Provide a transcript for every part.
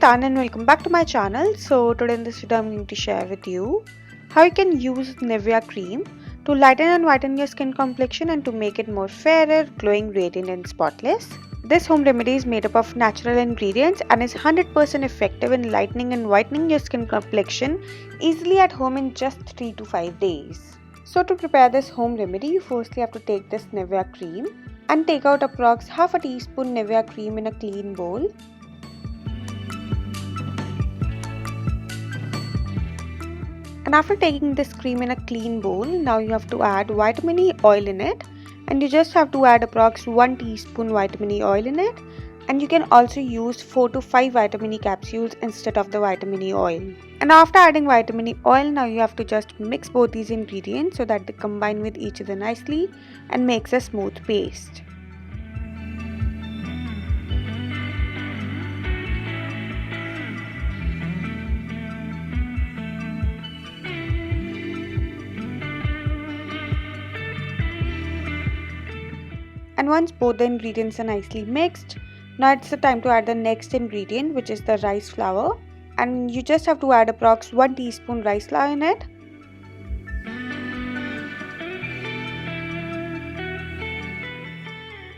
Tanya and welcome back to my channel. So today in this video I'm going to share with you how you can use Nivea cream to lighten and whiten your skin complexion and to make it more fairer, glowing, radiant and spotless. This home remedy is made up of natural ingredients and is 100% effective in lightening and whitening your skin complexion easily at home in just 3 to 5 days. So to prepare this home remedy, you firstly have to take this Nivea cream and take out approx half a teaspoon Nivea cream in a clean bowl. And after taking this cream in a clean bowl, now you have to add vitamin E oil in it, and you just have to add approx 1 teaspoon vitamin E oil in it, and you can also use 4 to 5 vitamin E capsules instead of the vitamin E oil. And after adding vitamin E oil, now you have to just mix both these ingredients so that they combine with each other nicely and makes a smooth paste. And once both the ingredients are nicely mixed, now it's the time to add the next ingredient, which is the rice flour. And you just have to add approx 1 teaspoon rice flour in it.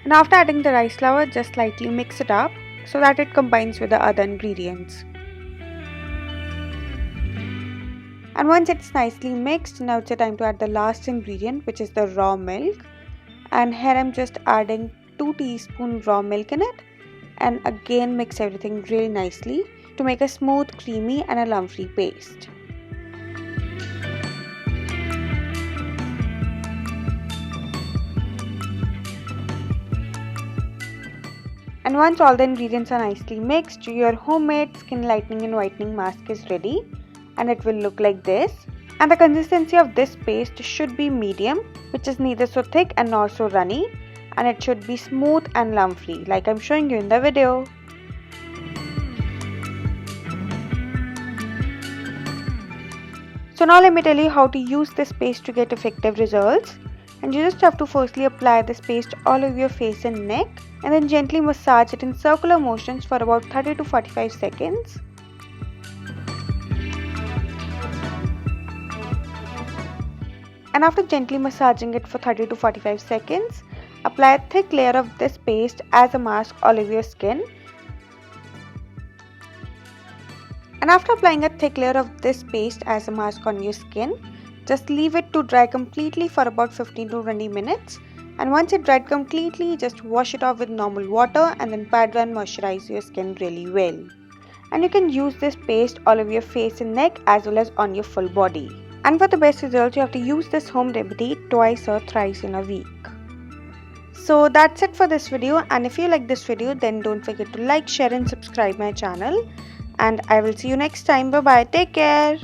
And after adding the rice flour, just slightly mix it up so that it combines with the other ingredients. And once it's nicely mixed, now it's the time to add the last ingredient, which is the raw milk. And here I'm just adding 2 teaspoons raw milk in it, and again mix everything really nicely to make a smooth, creamy and a lump-free paste. And once all the ingredients are nicely mixed, your homemade skin lightening and whitening mask is ready, and it will look like this. And the consistency of this paste should be medium, which is neither so thick and nor so runny, and it should be smooth and lump free like I'm showing you in the video. So now let me tell you how to use this paste to get effective results. And you just have to firstly apply this paste all over your face and neck, and then gently massage it in circular motions for about 30 to 45 seconds. And after gently massaging it for 30 to 45 seconds, apply a thick layer of this paste as a mask all over your skin. And after applying a thick layer of this paste as a mask on your skin, just leave it to dry completely for about 15 to 20 minutes. And once it dried completely, just wash it off with normal water and then pat dry and moisturize your skin really well. And you can use this paste all over your face and neck as well as on your full body. And for the best results, you have to use this home remedy twice or thrice in a week. So that's it for this video, and if you like this video, then don't forget to like, share and subscribe my channel. And I will see you next time. Bye bye. Take care.